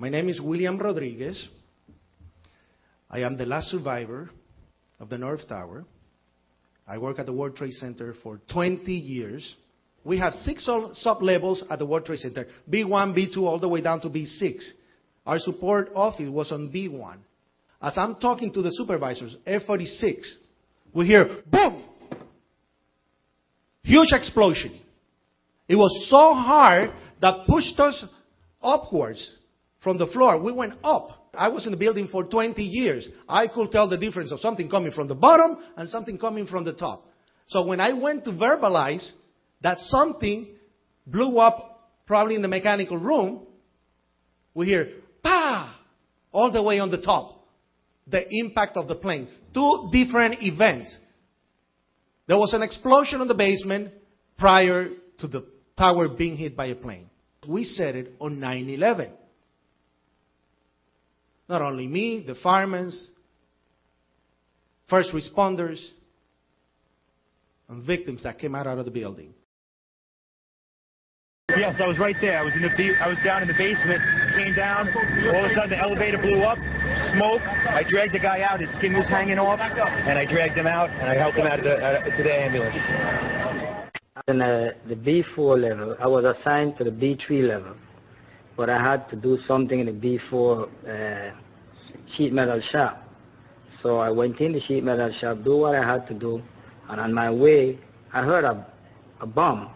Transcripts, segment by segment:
My name is William Rodriguez. I am the last survivor of the North Tower. I work at the World Trade Center for 20 years. We have 6 sub-levels at the World Trade Center, B1, B2, all the way down to B6. Our support office was on B1. As I'm talking to the supervisors, F-46, we hear, boom! Huge explosion. It was so hard that pushed us upwards from the floor. We went up. I was in the building for 20 years. I could tell the difference of something coming from the bottom and something coming from the top. So when I went to verbalize that something blew up probably in the mechanical room, we hear, pa! All the way on the top. The impact of the plane. 2 different events. There was an explosion in the basement prior to the tower being hit by a plane. We said it on 9/11. Not only me, the firemen, first responders, and victims that came out of the building. Yes, I was right there. I was down in the basement, came down, all of a sudden the elevator blew up, smoke. I dragged the guy out, his skin was hanging off, and I dragged him out, and I helped him out to the ambulance. In the B4 level, I was assigned to the B3 level, but I had to do something in the B4 sheet metal shop. So I went in the sheet metal shop, do what I had to do, and on my way, I heard a bomb.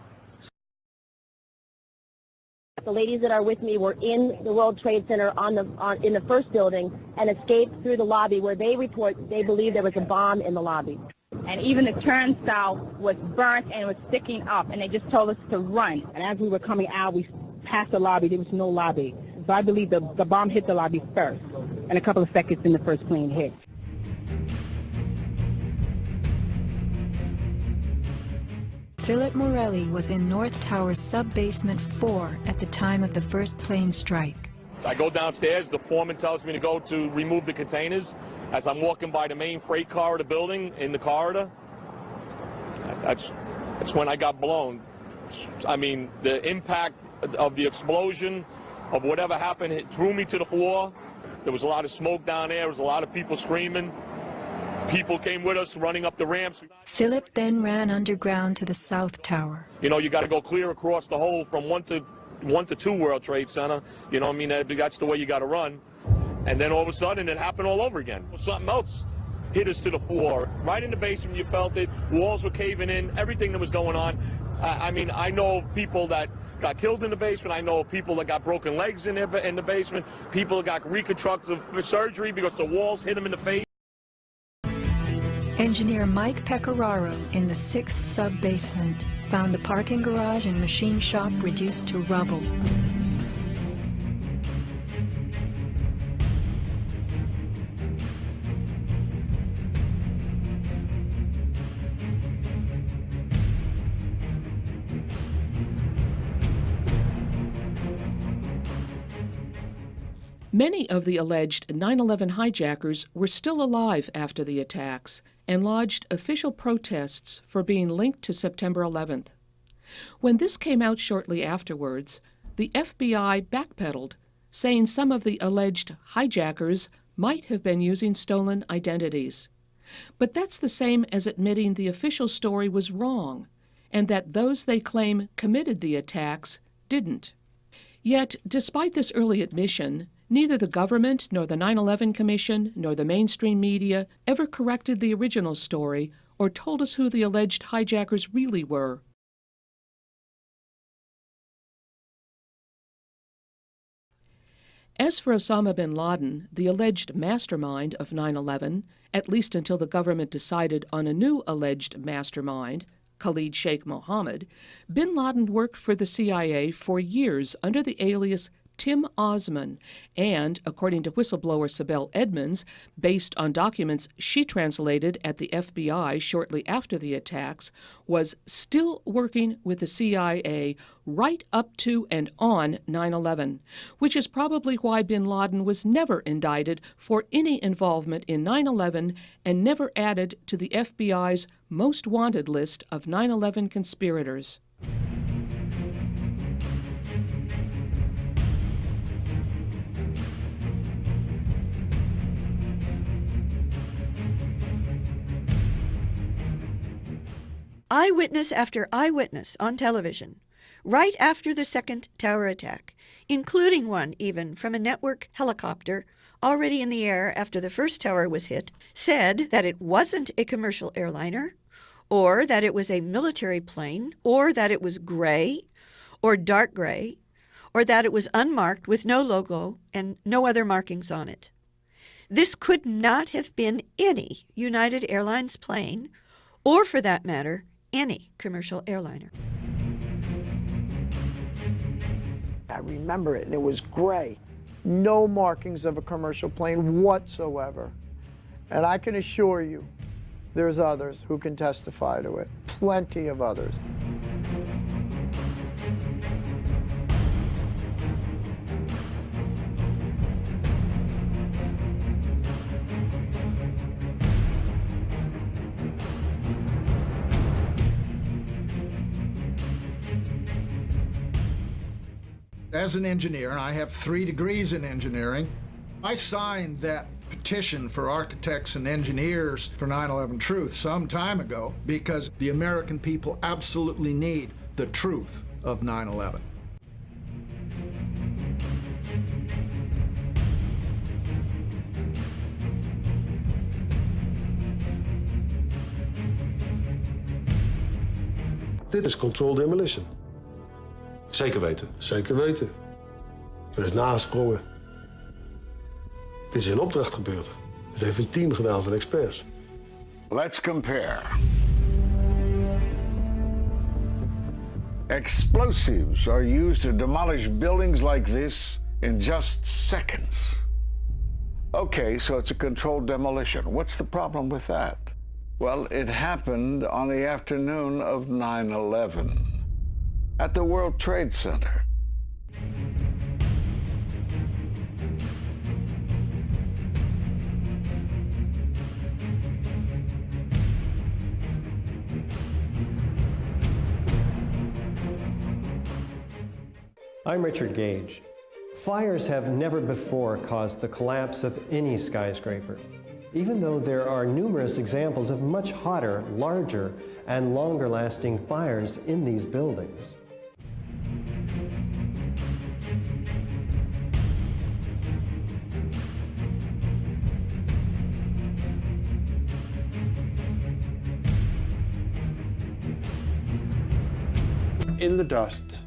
The ladies that are with me were in the World Trade Center in the first building and escaped through the lobby where they believe there was a bomb in the lobby. And even the turnstile was burnt and was sticking up, and they just told us to run. And as we were coming out, we passed the lobby. There was no lobby. So I believe the bomb hit the lobby first, and a couple of seconds then the first plane hit. Philip Morelli was in North Tower sub-basement 4 at the time of the first plane strike. I go downstairs, the foreman tells me to go to remove the containers. As I'm walking by the main freight car of the building, in the corridor, that's when I got blown. I mean, the impact of the explosion, of whatever happened, it threw me to the floor. There was a lot of smoke down there, there was a lot of people screaming. People came with us running up the ramps. Philip then ran underground to the South Tower. You know, you got to go clear across the whole from 1 to 2 World Trade Center. You know what I mean? That's the way you got to run. And then all of a sudden, it happened all over again. Something else hit us to the floor. Right in the basement, you felt it. Walls were caving in, everything that was going on. I mean, I know of people that got killed in the basement. I know of people that got broken legs in the basement. People that got reconstructive surgery because the walls hit them in the face. Engineer Mike Pecoraro in the 6th sub-basement found the parking garage and machine shop reduced to rubble. Many of the alleged 9/11 hijackers were still alive after the attacks and lodged official protests for being linked to September 11th. When this came out shortly afterwards, the FBI backpedaled, saying some of the alleged hijackers might have been using stolen identities. But that's the same as admitting the official story was wrong, and that those they claim committed the attacks didn't. Yet, despite this early admission, neither the government, nor the 9/11 Commission, nor the mainstream media ever corrected the original story or told us who the alleged hijackers really were. As for Osama bin Laden, the alleged mastermind of 9/11, at least until the government decided on a new alleged mastermind, Khalid Sheikh Mohammed, bin Laden worked for the CIA for years under the alias Tim Osman, and, according to whistleblower Sibel Edmonds, based on documents she translated at the FBI shortly after the attacks, was still working with the CIA right up to and on 9/11, which is probably why bin Laden was never indicted for any involvement in 9/11 and never added to the FBI's most wanted list of 9/11 conspirators. Eyewitness after eyewitness on television, right after the second tower attack, including one even from a network helicopter already in the air after the first tower was hit, said that it wasn't a commercial airliner, or that it was a military plane, or that it was gray, or dark gray, or that it was unmarked with no logo and no other markings on it. This could not have been any United Airlines plane, or for that matter, any commercial airliner. I remember it, and it was gray. No markings of a commercial plane whatsoever. And I can assure you, there's others who can testify to it. Plenty of others. As an engineer, and I have 3 degrees in engineering, I signed that petition for architects and engineers for 9/11 Truth some time ago because the American people absolutely need the truth of 9/11. Dit is controlled demolition. Zeker weten. Zeker weten. Er is nagesprongen. Dit is in opdracht gebeurd. Dit heeft een team gedaan van experts. Let's compare. Explosives are used to demolish buildings like this in just seconds. Okay, so it's a controlled demolition. What's the problem with that? Well, it happened on the afternoon of 9/11 at the World Trade Center. I'm Richard Gage. Fires have never before caused the collapse of any skyscraper, even though there are numerous examples of much hotter, larger, and longer-lasting fires in these buildings. In the dust,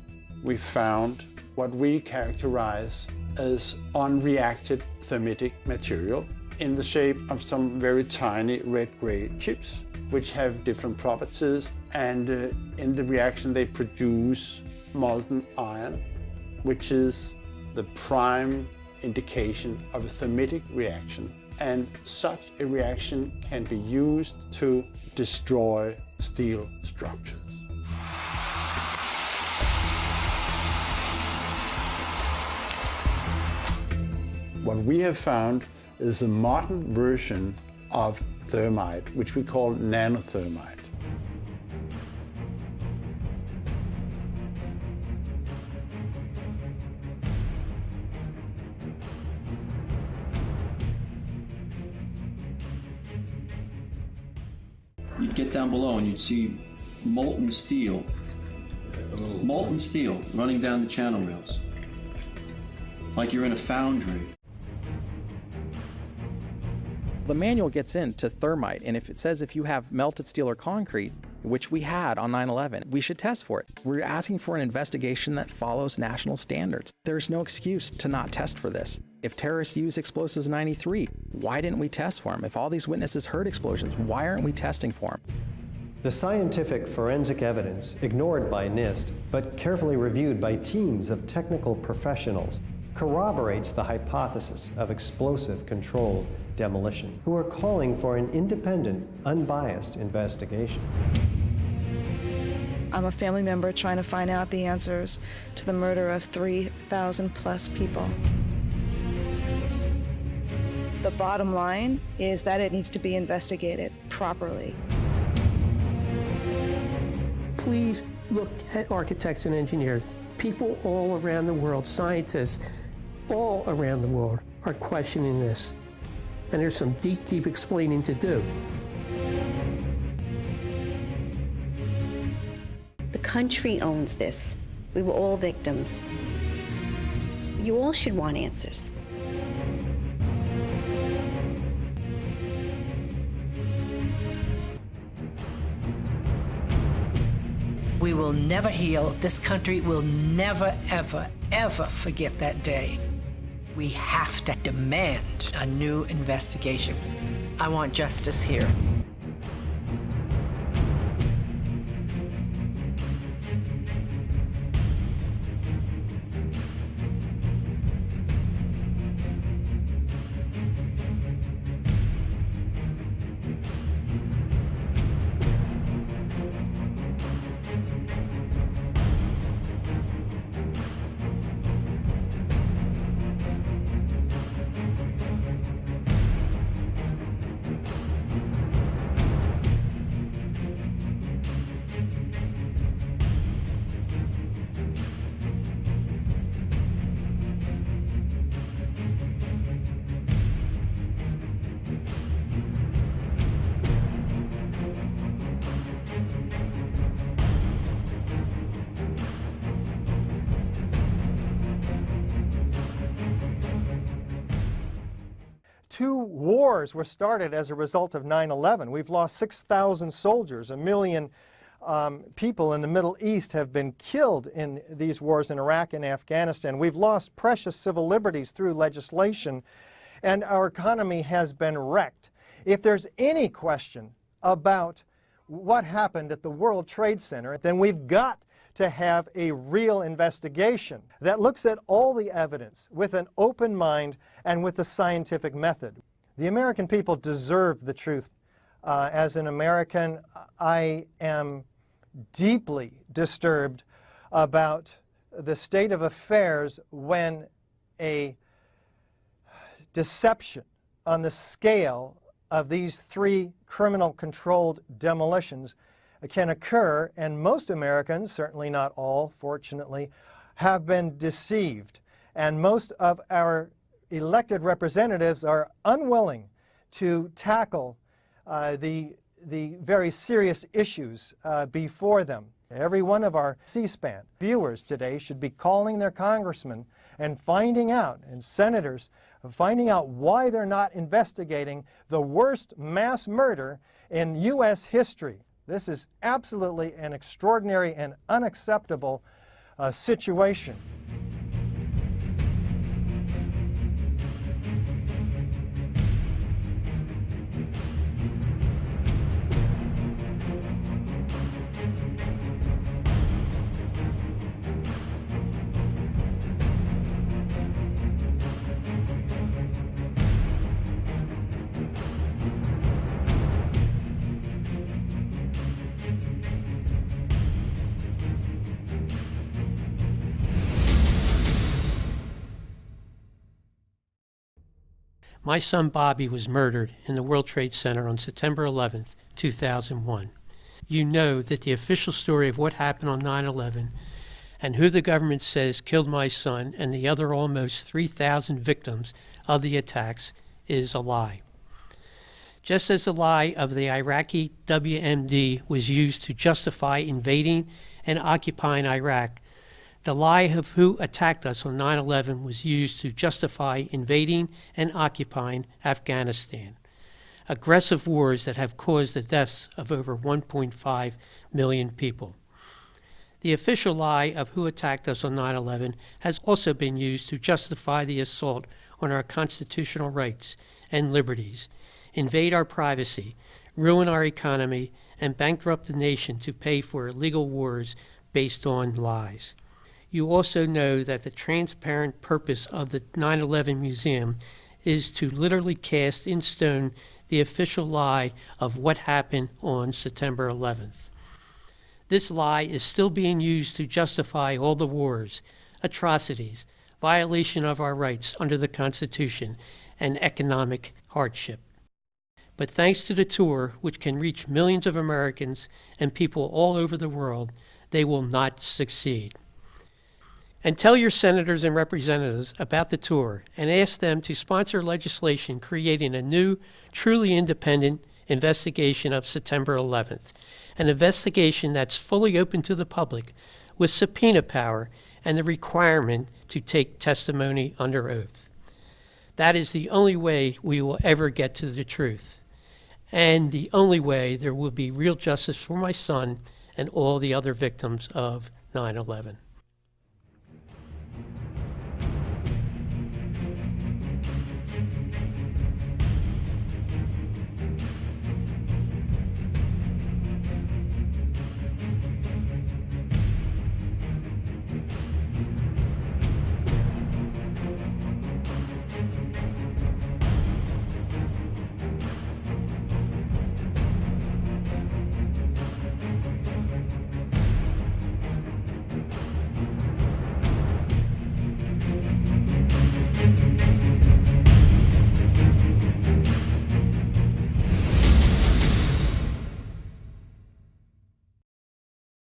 we found what we characterize as unreacted thermitic material in the shape of some very tiny red-gray chips, which have different properties, and in the reaction they produce molten iron, which is the prime indication of a thermitic reaction. And such a reaction can be used to destroy steel structures. What we have found is a modern version of thermite, which we call nanothermite. You'd get down below and you'd see molten steel running down the channel rails, like you're in a foundry. The manual gets into thermite, and if it says if you have melted steel or concrete, which we had on 9/11, we should test for it. We're asking for an investigation that follows national standards. There's no excuse to not test for this. If terrorists use explosives in 93, why didn't we test for them? If all these witnesses heard explosions, why aren't we testing for them? The scientific forensic evidence, ignored by NIST, but carefully reviewed by teams of technical professionals, corroborates the hypothesis of explosive controlled demolition, who are calling for an independent, unbiased investigation. I'm a family member trying to find out the answers to the murder of 3,000 plus people. The bottom line is that it needs to be investigated properly. Please look at architects and engineers. People all around the world, scientists all around the world are questioning this. And there's some deep, deep explaining to do. country owns this. We were all victims. You all should want answers. We will never heal. This country will never, ever, ever forget that day. We have to demand a new investigation. I want justice here. Two wars were started as a result of 9/11. We've lost 6,000 soldiers. 1 million people in the Middle East have been killed in these wars in Iraq and Afghanistan. We've lost precious civil liberties through legislation, and our economy has been wrecked. If there's any question about what happened at the World Trade Center, then we've got to have a real investigation that looks at all the evidence with an open mind and with a scientific method. The American people deserve the truth. As an American, I am deeply disturbed about the state of affairs when a deception on the scale of these 3 criminal-controlled demolitions can occur, and most Americans, certainly not all, fortunately, have been deceived. And most of our elected representatives are unwilling to tackle the very serious issues before them. Every one of our C-SPAN viewers today should be calling their congressmen and finding out, and senators, finding out why they're not investigating the worst mass murder in U.S. history. This is absolutely an extraordinary and unacceptable situation. My son Bobby was murdered in the World Trade Center on September 11th, 2001. You know that the official story of what happened on 9/11 and who the government says killed my son and the other almost 3,000 victims of the attacks is a lie. Just as the lie of the Iraqi WMD was used to justify invading and occupying Iraq, the lie of who attacked us on 9/11 was used to justify invading and occupying Afghanistan. Aggressive wars that have caused the deaths of over 1.5 million people. The official lie of who attacked us on 9/11 has also been used to justify the assault on our constitutional rights and liberties, invade our privacy, ruin our economy, and bankrupt the nation to pay for illegal wars based on lies. You also know that the transparent purpose of the 9/11 Museum is to literally cast in stone the official lie of what happened on September 11th. This lie is still being used to justify all the wars, atrocities, violation of our rights under the Constitution, and economic hardship. But thanks to the tour, which can reach millions of Americans and people all over the world, they will not succeed. And tell your senators and representatives about the tour and ask them to sponsor legislation creating a new, truly independent investigation of September 11th an investigation that's fully open to the public with subpoena power and the requirement to take testimony under oath. That is the only way we will ever get to the truth, and the only way there will be real justice for my son and all the other victims of 9/11.